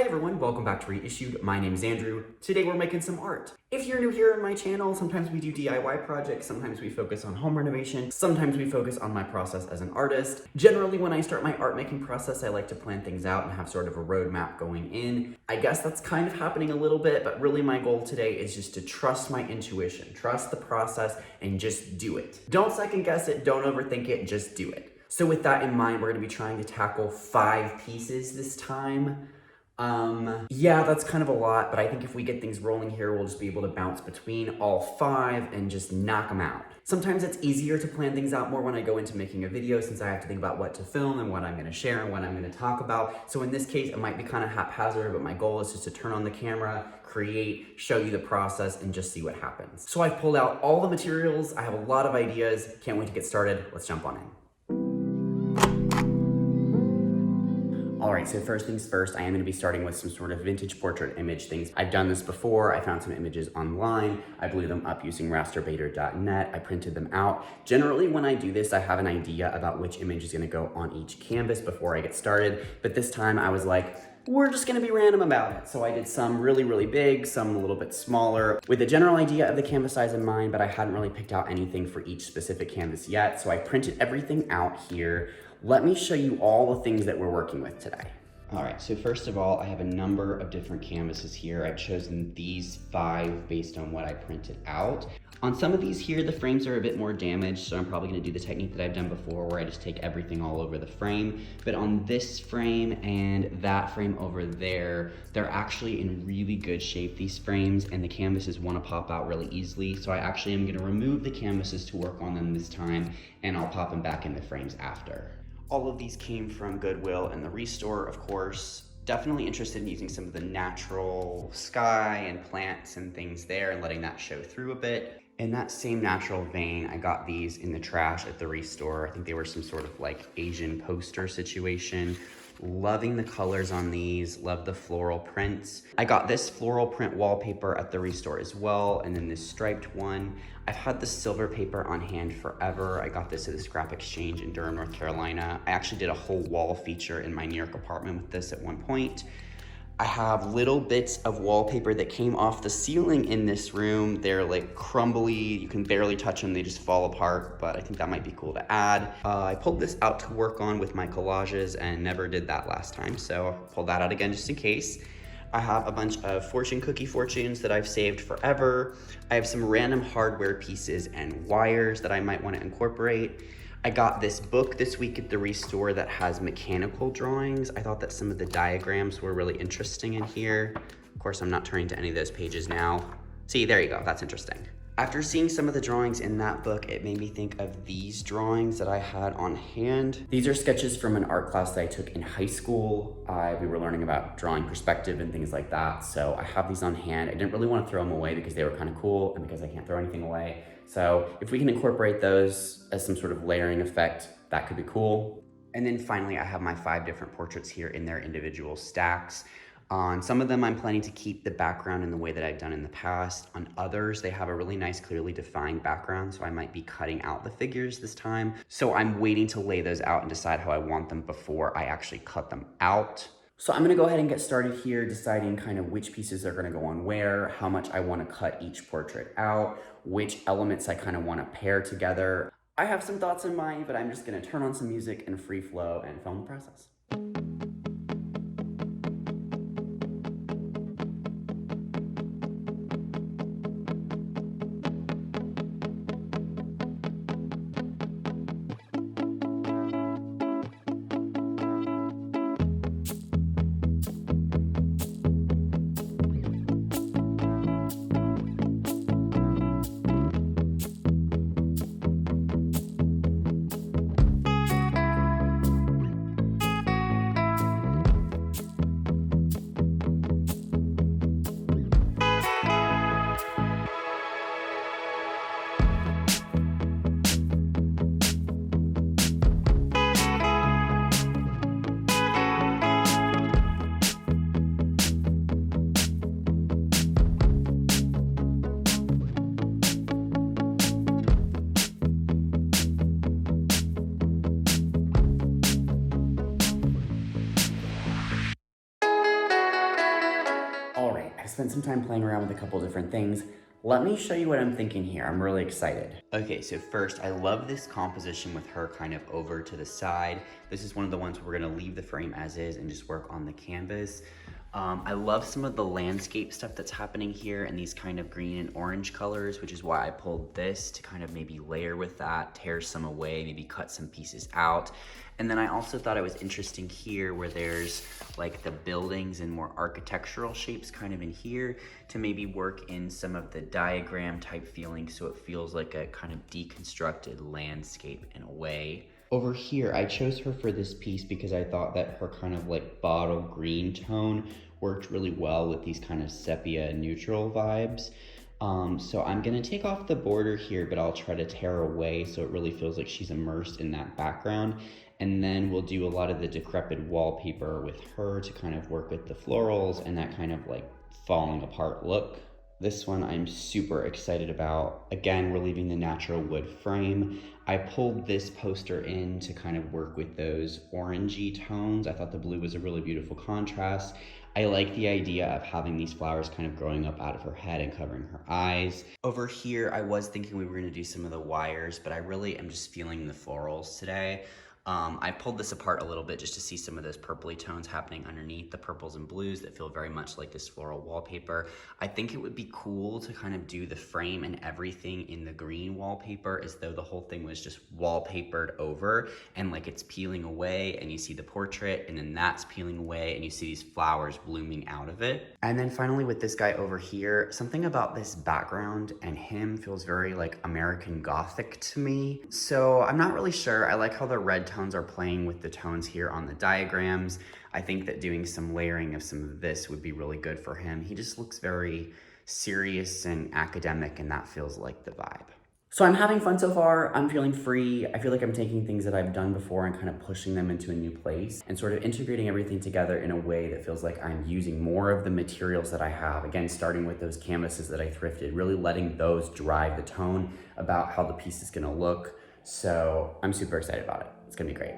everyone, welcome back to Reissued. My name is Andrew. Today we're making some art. If you're new here on my channel, sometimes we do DIY projects, sometimes we focus on home renovation, sometimes we focus on my process as an artist. Generally, when I start my art making process, I like to plan things out and have sort of a roadmap going in. I guess that's kind of happening a little bit, but really my goal today is just to trust my intuition, trust the process, and just do it. Don't second guess it, don't overthink it, just do it. So with that in mind, we're gonna be trying to tackle 5 pieces this time. Yeah, that's kind of a lot, but I think if we get things rolling here, we'll just be able to bounce between all 5 and just knock them out. Sometimes it's easier to plan things out more when I go into making a video since I have to think about what to film and what I'm gonna share and what I'm gonna talk about. So in this case, it might be kind of haphazard, but my goal is just to turn on the camera, create, show you the process, and just see what happens. So I've pulled out all the materials. I have a lot of ideas. Can't wait to get started. Let's jump on in. Alright, so first things first, I am going to be starting with some sort of vintage portrait image things. I've done this before. I found some images online. I blew them up using rasterbaiter.net. I printed them out. Generally, when I do this, I have an idea about which image is going to go on each canvas before I get started. But this time I was like, we're just gonna be random about it. So I did some really, really big, some a little bit smaller, with a general idea of the canvas size in mind, but I hadn't really picked out anything for each specific canvas yet. So I printed everything out here. Let me show you all the things that we're working with today. All right, so first of all, I have a number of different canvases here. I've chosen these 5 based on what I printed out. On some of these here, the frames are a bit more damaged, so I'm probably gonna do the technique that I've done before where I just take everything all over the frame. But on this frame and that frame over there, they're actually in really good shape, these frames, and the canvases wanna pop out really easily. So I actually am gonna remove the canvases to work on them this time, and I'll pop them back in the frames after. All of these came from Goodwill and the REISSUED, of course. Definitely interested in using some of the natural sky and plants and things there and letting that show through a bit. In that same natural vein, I got these in the trash at the REISSUED. I think they were some sort of like Asian poster situation. Loving the colors on these, love the floral prints. I got this floral print wallpaper at the REISSUED as well, and then this striped one. I've had the silver paper on hand forever. I got this at the Scrap Exchange in Durham, North Carolina. I actually did a whole wall feature in my New York apartment with this at one point. I have little bits of wallpaper that came off the ceiling in this room. They're like crumbly, you can barely touch them, they just fall apart, but I think that might be cool to add. I pulled this out to work on with my collages and never did that last time, so I'll pull that out again just in case. I have a bunch of fortune cookie fortunes that I've saved forever. I have some random hardware pieces and wires that I might want to incorporate. I got this book this week at the REISSUED that has mechanical drawings. I thought that some of the diagrams were really interesting in here. Of course, I'm not turning to any of those pages now. See, there you go, that's interesting. After seeing some of the drawings in that book, it made me think of these drawings that I had on hand. These are sketches from an art class that I took in high school. We were learning about drawing perspective and things like that, so I have these on hand. I didn't really want to throw them away because they were kind of cool and because I can't throw anything away. So if we can incorporate those as some sort of layering effect, that could be cool. And then finally, I have my 5 different portraits here in their individual stacks. On some of them, I'm planning to keep the background in the way that I've done in the past. On others, they have a really nice, clearly defined background, so I might be cutting out the figures this time. So I'm waiting to lay those out and decide how I want them before I actually cut them out. So I'm gonna go ahead and get started here, deciding kind of which pieces are gonna go on where, how much I wanna cut each portrait out, which elements I kind of wanna pair together. I have some thoughts in mind, but I'm just gonna turn on some music and free flow and film the process. I've spent some time playing around with a couple different things. Let me show you what I'm thinking here. I'm really excited. Okay, so first, I love this composition with her kind of over to the side. This is one of the ones where we're gonna leave the frame as is and just work on the canvas. I love some of the landscape stuff that's happening here and these kind of green and orange colors, which is why I pulled this to kind of maybe layer with that, tear some away, maybe cut some pieces out. And then I also thought it was interesting here where there's like the buildings and more architectural shapes kind of in here to maybe work in some of the diagram type feeling so it feels like a kind of deconstructed landscape in a way. Over here, I chose her for this piece because I thought that her kind of like bottle green tone worked really well with these kind of sepia neutral vibes. So I'm gonna take off the border here, but I'll try to tear away so it really feels like she's immersed in that background. And then we'll do a lot of the decrepit wallpaper with her to kind of work with the florals and that kind of like falling apart look. This one I'm super excited about. Again, we're leaving the natural wood frame. I pulled this poster in to kind of work with those orangey tones. I thought the blue was a really beautiful contrast. I like the idea of having these flowers kind of growing up out of her head and covering her eyes. Over here, I was thinking we were gonna do some of the wires, but I really am just feeling the florals today. I pulled this apart a little bit just to see some of those purpley tones happening underneath the purples and blues that feel very much like this floral wallpaper. I think it would be cool to kind of do the frame and everything in the green wallpaper as though the whole thing was just wallpapered over and like it's peeling away and you see the portrait and then that's peeling away and you see these flowers blooming out of it. And then finally with this guy over here, something about this background and him feels very like American Gothic to me. So I'm not really sure. I like how the red tones are playing with the tones here on the diagrams. I think that doing some layering of some of this would be really good for him. He just looks very serious and academic and that feels like the vibe. So I'm having fun so far. I'm feeling free. I feel like I'm taking things that I've done before and kind of pushing them into a new place and sort of integrating everything together in a way that feels like I'm using more of the materials that I have. Again, starting with those canvases that I thrifted, really letting those drive the tone about how the piece is gonna look. So I'm super excited about it. It's gonna be great.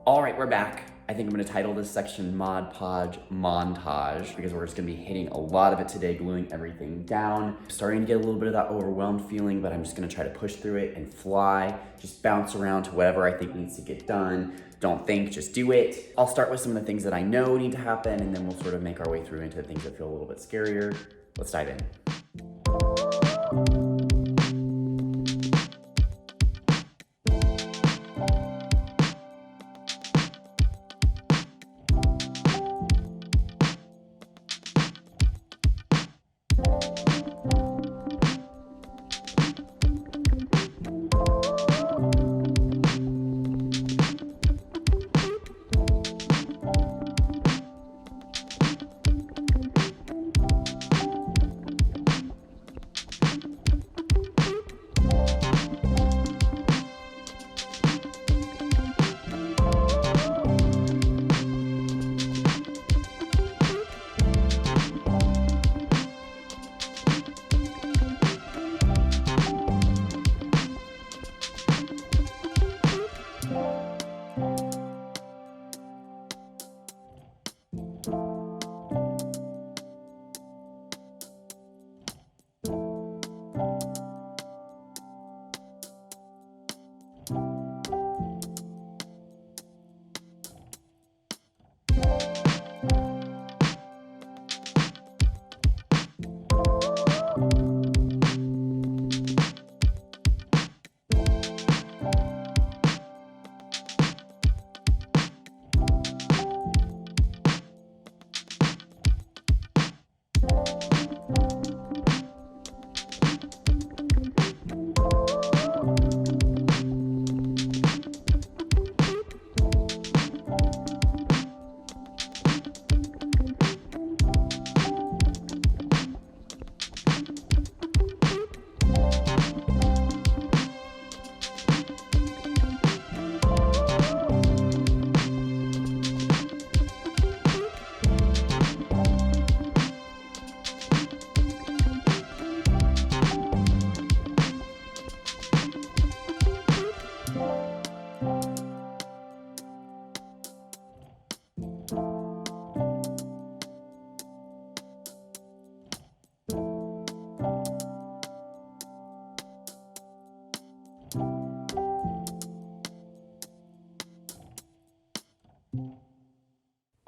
All right, we're back. I think I'm gonna title this section Mod Podge Montage because we're just gonna be hitting a lot of it today, gluing everything down. Starting to get a little bit of that overwhelmed feeling, but I'm just gonna try to push through it and fly, just bounce around to whatever I think needs to get done. Don't think, just do it. I'll start with some of the things that I know need to happen and then we'll sort of make our way through into the things that feel a little bit scarier. Let's dive in.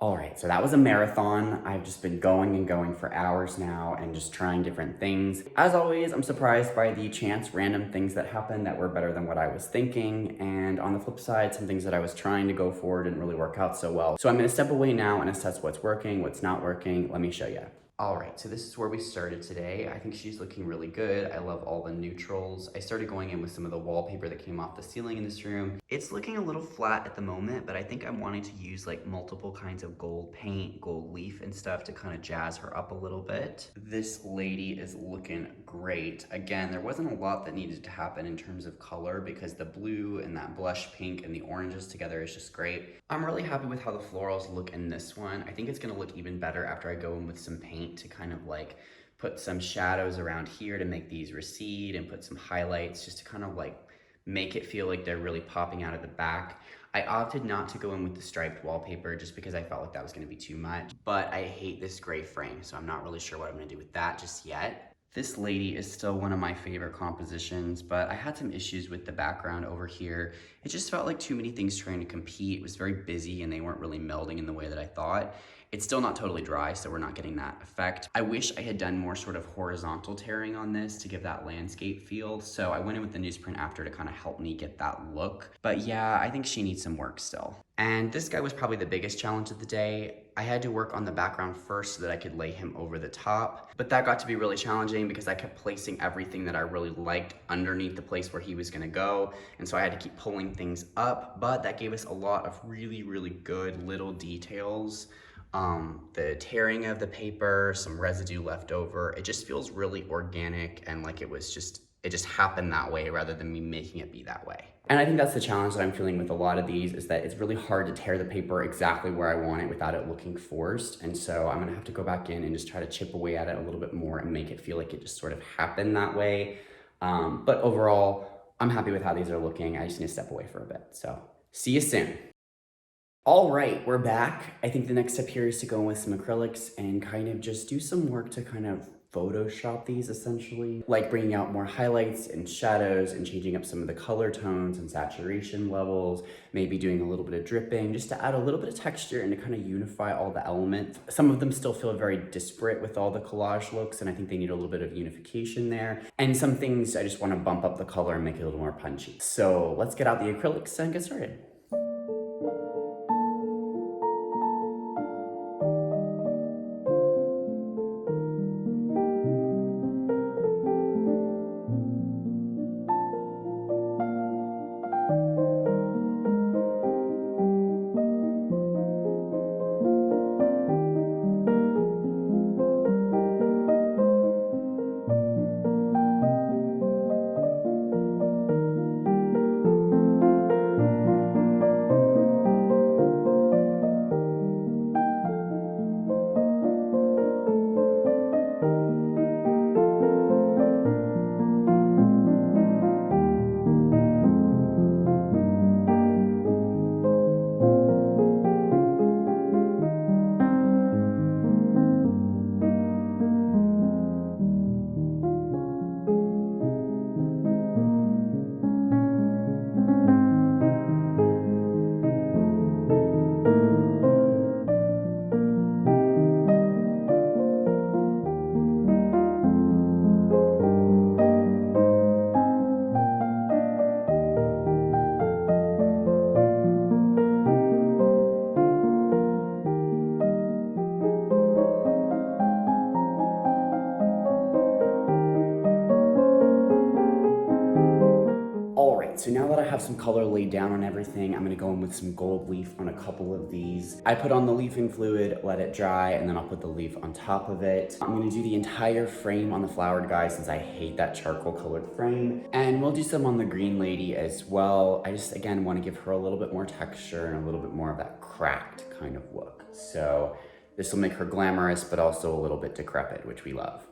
All right, so that was a marathon. I've just been going and going for hours now and just trying different things. As always, I'm surprised by the chance random things that happen that were better than what I was thinking. And on the flip side, some things that I was trying to go for didn't really work out so well. So I'm gonna step away now and assess what's working, what's not working. Let me show you. All right, so this is where we started today. I think she's looking really good. I love all the neutrals. I started going in with some of the wallpaper that came off the ceiling in this room. It's looking a little flat at the moment, but I think I'm wanting to use like multiple kinds of gold paint, gold leaf and stuff to kind of jazz her up a little bit. This lady is looking great. Again, there wasn't a lot that needed to happen in terms of color because the blue and that blush pink and the oranges together is just great. I'm really happy with how the florals look in this one. I think it's gonna look even better after I go in with some paint to kind of like put some shadows around here to make these recede and put some highlights just to kind of like make it feel like they're really popping out of the back. I opted not to go in with the striped wallpaper just because I felt like that was gonna be too much, but I hate this gray frame, so I'm not really sure what I'm gonna do with that just yet. This lady is still one of my favorite compositions, but I had some issues with the background over here. It just felt like too many things trying to compete. It was very busy and they weren't really melding in the way that I thought. It's still not totally dry, so we're not getting that effect. I wish I had done more sort of horizontal tearing on this to give that landscape feel, so I went in with the newsprint after to kind of help me get that look. But yeah, I think she needs some work still. And this guy was probably the biggest challenge of the day. I had to work on the background first so that I could lay him over the top, but that got to be really challenging because I kept placing everything that I really liked underneath the place where he was gonna go, and so I had to keep pulling things up, but that gave us a lot of really, really good little details. The tearing of the paper, some residue left over. It just feels really organic and like it just happened that way rather than me making it be that way. And I think that's the challenge that I'm feeling with a lot of these is that it's really hard to tear the paper exactly where I want it without it looking forced. And so I'm gonna have to go back in and just try to chip away at it a little bit more and make it feel like it just sort of happened that way. But overall, I'm happy with how these are looking. I just need to step away for a bit. So see you soon. All right, we're back. I think the next step here is to go in with some acrylics and kind of just do some work to kind of Photoshop these essentially, like bringing out more highlights and shadows and changing up some of the color tones and saturation levels, maybe doing a little bit of dripping just to add a little bit of texture and to kind of unify all the elements. Some of them still feel very disparate with all the collage looks, and I think they need a little bit of unification there. And some things I just want to bump up the color and make it a little more punchy. So let's get out the acrylics and get started. All right, so now that I have some color laid down on everything, I'm gonna go in with some gold leaf on a couple of these. I put on the leafing fluid, let it dry, and then I'll put the leaf on top of it. I'm gonna do the entire frame on the flowered guy since I hate that charcoal colored frame. And we'll do some on the green lady as well. I just, again, wanna give her a little bit more texture and a little bit more of that cracked kind of look. So this will make her glamorous, but also a little bit decrepit, which we love.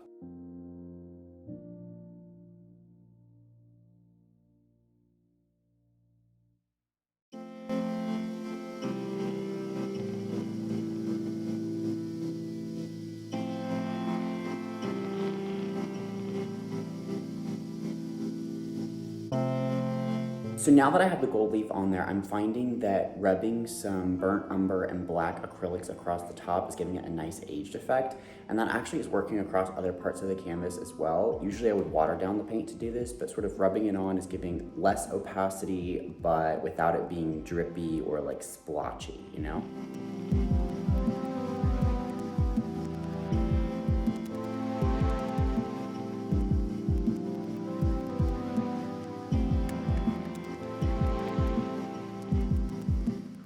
So now that I have the gold leaf on there, I'm finding that rubbing some burnt umber and black acrylics across the top is giving it a nice aged effect. And that actually is working across other parts of the canvas as well. Usually I would water down the paint to do this, but sort of rubbing it on is giving less opacity, but without it being drippy or like splotchy, you know?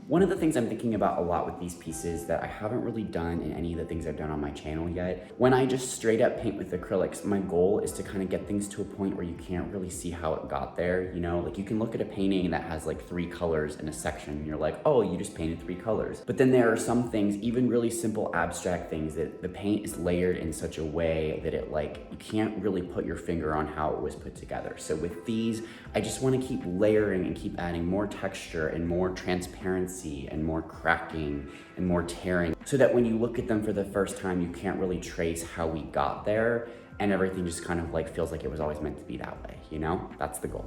One of the things I'm thinking about a lot with these pieces that I haven't really done in any of the things I've done on my channel yet, when I just straight up paint with acrylics, my goal is to kind of get things to a point where you can't really see how it got there, you know? Like you can look at a painting that has like 3 colors in a section and you're like, oh, you just painted 3 colors. But then there are some things, even really simple abstract things, that the paint is layered in such a way that it like, you can't really put your finger on how it was put together. So with these, I just want to keep layering and keep adding more texture and more transparency and more cracking and more tearing, so that when you look at them for the first time, you can't really trace how we got there, and everything just kind of like feels like it was always meant to be that way, you know? That's the goal.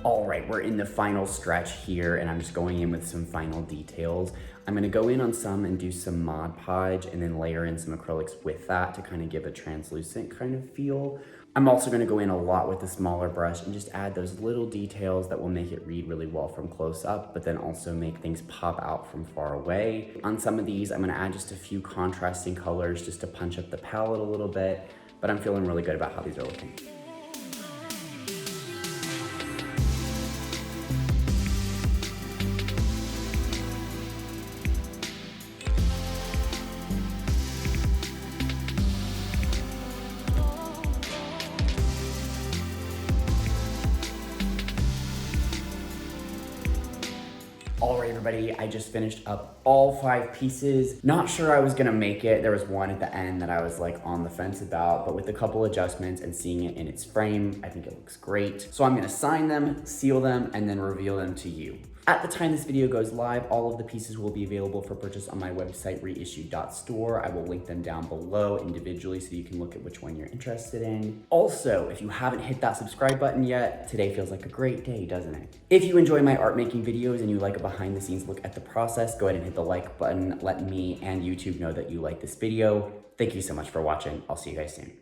All right, we're in the final stretch here, and I'm just going in with some final details. I'm gonna go in on some and do some Mod Podge and then layer in some acrylics with that to kind of give a translucent kind of feel. I'm also gonna go in a lot with a smaller brush and just add those little details that will make it read really well from close up, but then also make things pop out from far away. On some of these, I'm gonna add just a few contrasting colors just to punch up the palette a little bit, but I'm feeling really good about how these are looking. All right, everybody, I just finished up all 5 pieces. Not sure I was gonna make it. There was one at the end that I was like on the fence about, but with a couple adjustments and seeing it in its frame, I think it looks great. So I'm gonna sign them, seal them, and then reveal them to you. At the time this video goes live, all of the pieces will be available for purchase on my website, reissued.store. I will link them down below individually so you can look at which one you're interested in. Also, if you haven't hit that subscribe button yet, today feels like a great day, doesn't it? If you enjoy my art making videos and you like a behind the scenes look at the process, go ahead and hit the like button. Let me and YouTube know that you like this video. Thank you so much for watching. I'll see you guys soon.